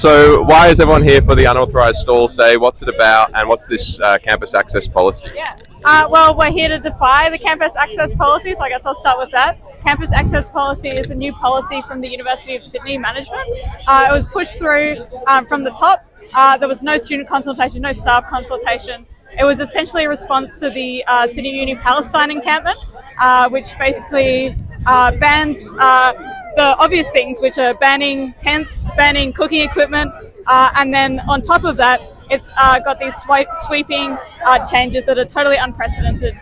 So why is everyone here for the unauthorised stall say? What's it about and what's this campus access policy? Well, we're here to defy the campus access policy, so I guess I'll start with that. Campus access policy is a new policy from the University of Sydney management. It was pushed through from the top. There was no student consultation, no staff consultation. It was essentially a response to the Sydney Uni Palestine encampment, which basically bans the obvious things, which are banning tents, banning cooking equipment, and then on top of that, it's got these sweeping changes that are totally unprecedented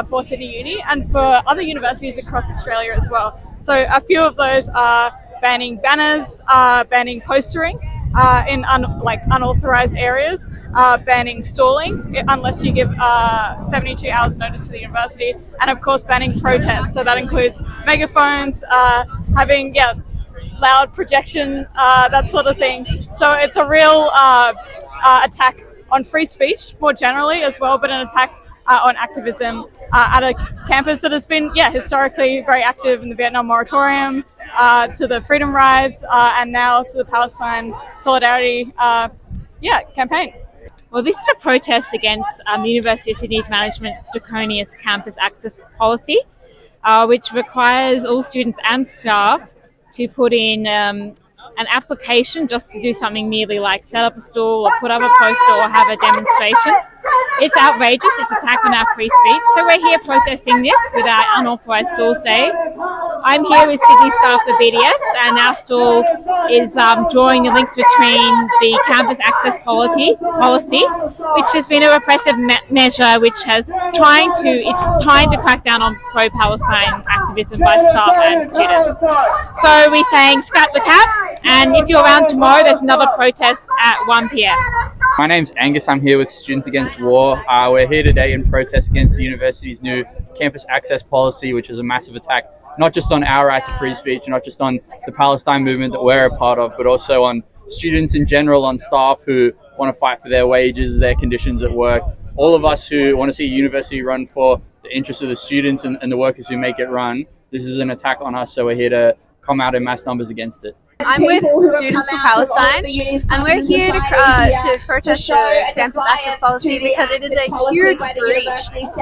for Sydney Uni and for other universities across Australia as well. So a few of those are banning banners, banning postering in unauthorised areas, banning stalling unless you give 72 hours notice to the university, and of course banning protests. So that includes megaphones, having loud projection, that sort of thing. So it's a real attack on free speech more generally as well, but an attack on activism at a campus that has been historically very active in the Vietnam moratorium, to the freedom rides, and now to the Palestine solidarity campaign. Well, this is a protest against the University of Sydney's management draconian campus access policy, which requires all students and staff to put in an application just to do something merely like set up a stall or put up a poster or have a demonstration. It's outrageous. It's an attack on our free speech. So we're here protesting this with our unauthorised stall today. I'm here with Sydney staff for BDS, and our stall is drawing the links between the campus access policy, which has been a repressive measure which has trying to crack down on pro-Palestine activism by staff and students. So we're saying scrap the cap, and if you're around tomorrow, there's another protest at 1 p.m. My name's Angus. I'm here with Students Against War. We're here today in protest against the university's new campus access policy, which is a massive attack, not just on our right to free speech, not just on the Palestine movement that we're a part of, but also on students in general, on staff who want to fight for their wages, their conditions at work. All of us who want to see a university run for the interests of the students and the workers who make it run. This is an attack on us, so we're here to come out in mass numbers against it. I'm with Students for Palestine, and we're here to protest the campus access policy because it is a huge breach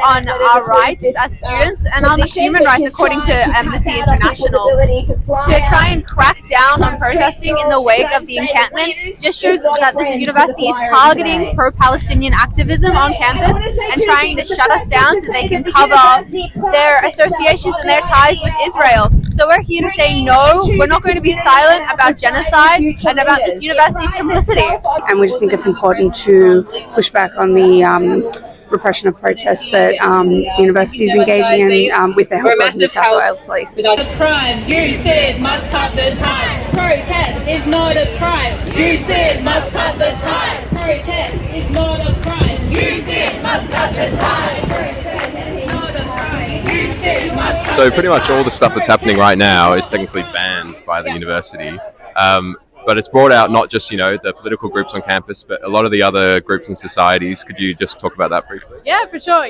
on our rights as students and on the human rights according to Amnesty International. To try and crack down on protesting in the wake of the encampment just shows that this university is targeting pro-Palestinian activism on campus and trying to shut us down so they can cover their associations and their ties with Israel. So we're here to say no, we're not going to be silent about genocide and about this university's complicity. And we just think it's important to push back on the repression of protests that the university is engaging in with the help of New South Wales Police. A crime, you said must cut the ties. Protest is not a crime, you said must cut the ties. Protest is not a crime, you said must cut the ties. Protest is not a crime, you said must cut the ties. So pretty much all the stuff that's happening right now is technically banned by the university. But it's brought out not just, the political groups on campus, but a lot of the other groups and societies. Could you just talk about that briefly? Yeah, for sure.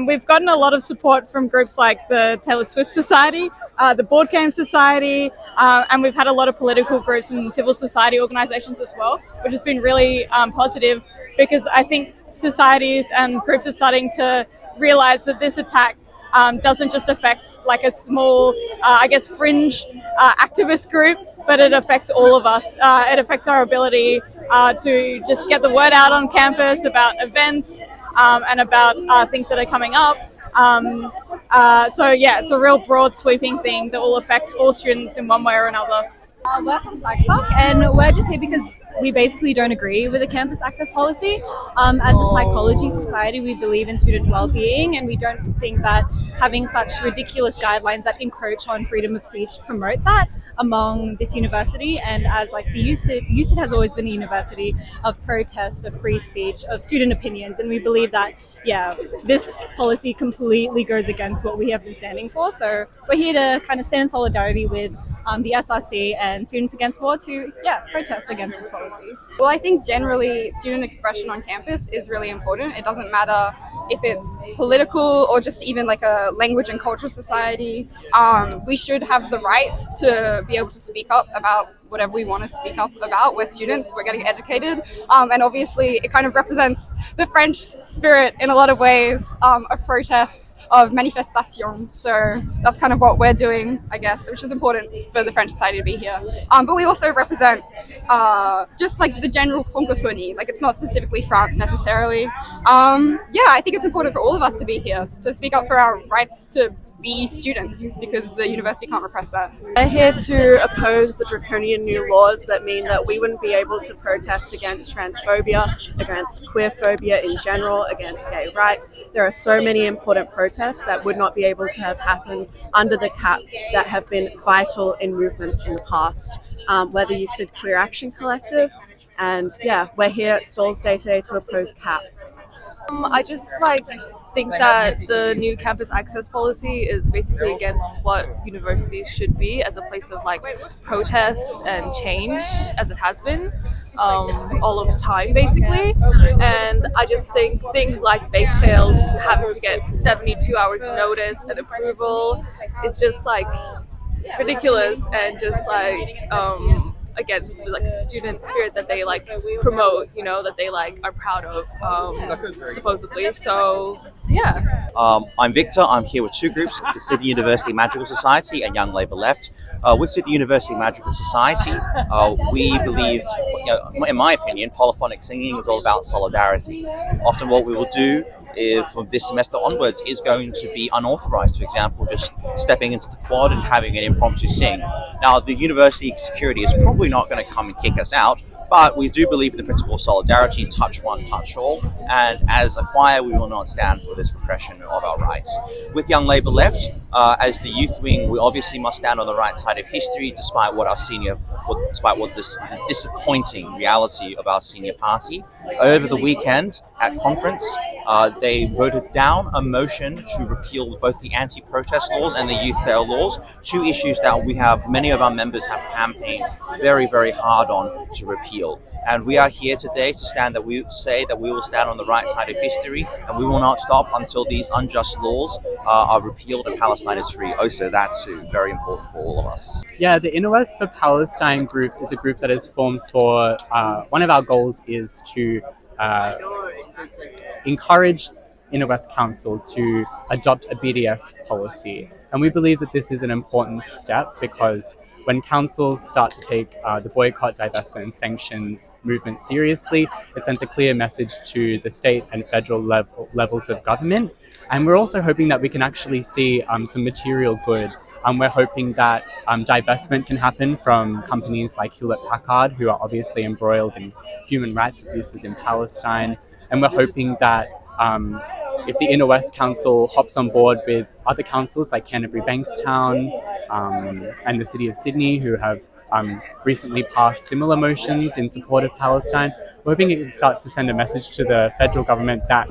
We've gotten a lot of support from groups like the Taylor Swift Society, the Board Game Society, and we've had a lot of political groups and civil society organisations as well, which has been really positive because I think societies and groups are starting to realise that this attack doesn't just affect like a small, fringe activist group, but it affects all of us. It affects our ability to just get the word out on campus about events and about things that are coming up. It's a real broad sweeping thing that will affect all students in one way or another. We're from PsychSoc, and we're just here because we basically don't agree with the campus access policy. As a psychology society, we believe in student well-being, and we don't think that having such ridiculous guidelines that encroach on freedom of speech promote that among this university. And as the UCID has always been a university of protest, of free speech, of student opinions, and we believe that this policy completely goes against what we have been standing for. So we're here to kind of stand in solidarity with the SRC and Students Against War to protest against this policy. Well, I think generally student expression on campus is really important. It doesn't matter if it's political or just even like a language and culture society. We should have the right to be able to speak up about whatever we want to speak up about. We're students, we're getting educated, and obviously it kind of represents the French spirit in a lot of ways, of protests, of manifestation. So that's kind of what we're doing, I guess, which is important for the French society to be here. But we also represent just like the general francophonie, like it's not specifically France necessarily. Yeah, I think it's important for all of us to be here, to speak up for our rights to be students, because the university can't repress that. We're here to oppose the draconian new laws that mean that we wouldn't be able to protest against transphobia, against queerphobia in general, against gay rights. There are so many important protests that would not be able to have happened under the cap that have been vital in movements in the past. Whether you said Queer Action Collective, and yeah, we're here at Stalls Day today to oppose CAP. I just think that the new campus access policy is basically against what universities should be as a place of protest and change, as it has been all of the time basically. And I just think things like bake sales having to get 72 hours notice and approval is just ridiculous, and just against the student spirit that they promote, that they are proud of, supposedly. So yeah. I'm Victor. I'm here with two groups, the Sydney University Magical Society and Young Labour Left. With Sydney University Magical Society, we believe, in my opinion, polyphonic singing is all about solidarity. Often what we will do from this semester onwards is going to be unauthorized. For example, just stepping into the quad and having an impromptu sing. Now, the university security is probably not going to come and kick us out, but we do believe in the principle of solidarity, touch one, touch all, and as a choir, we will not stand for this repression of our rights. With Young Labour Left, as the youth wing, we obviously must stand on the right side of history, despite what this disappointing reality of our senior party. Over the weekend at conference, they voted down a motion to repeal both the anti-protest laws and the youth bail laws, two issues that many of our members have campaigned very, very hard on to repeal. And we are here today to say that we will stand on the right side of history, and we will not stop until these unjust laws are repealed and Palestine is free. Also, that too, very important for all of us. Yeah, the Inner West for Palestine group is a group that is formed for, one of our goals is to encourage Inner West Council to adopt a BDS policy. And we believe that this is an important step, because when councils start to take the boycott, divestment and sanctions movement seriously, it sends a clear message to the state and federal levels of government. And we're also hoping that we can actually see some material good. We're hoping that divestment can happen from companies like Hewlett-Packard, who are obviously embroiled in human rights abuses in Palestine. And we're hoping that if the Inner West Council hops on board with other councils like Canterbury Bankstown and the City of Sydney, who have recently passed similar motions in support of Palestine, we're hoping it can start to send a message to the federal government that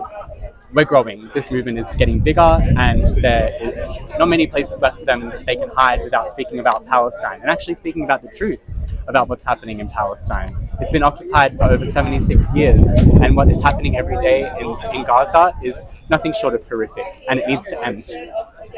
we're growing. This movement is getting bigger, and there is not many places left for them that they can hide without speaking about Palestine and actually speaking about the truth about what's happening in Palestine. It's been occupied for over 76 years, and what is happening every day in Gaza is nothing short of horrific, and it needs to end.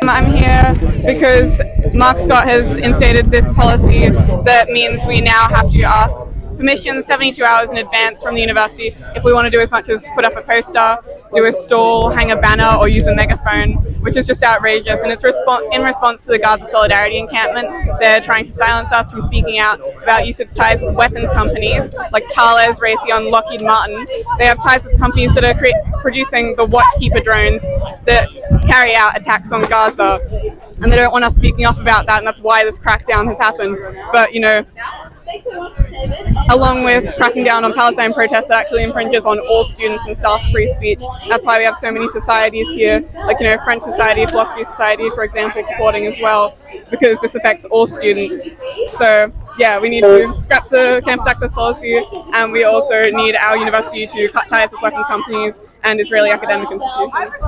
I'm here because Mark Scott has instated this policy that means we now have to ask permission 72 hours in advance from the university if we want to do as much as put up a poster, do a stall, hang a banner, or use a megaphone, which is just outrageous. And it's in response to the Gaza Solidarity encampment. They're trying to silence us from speaking out about USID's ties with weapons companies like Thales, Raytheon, Lockheed Martin. They have ties with companies that are producing the Watchkeeper drones that carry out attacks on Gaza. And they don't want us speaking up about that, and that's why this crackdown has happened. But, along with cracking down on Palestine protests, that actually infringes on all students and staff's free speech. That's why we have so many societies here, like, French Society, Philosophy Society, for example, supporting as well, because this affects all students. So, yeah, we need to scrap the campus access policy, and we also need our university to cut ties with weapons companies and Israeli academic institutions.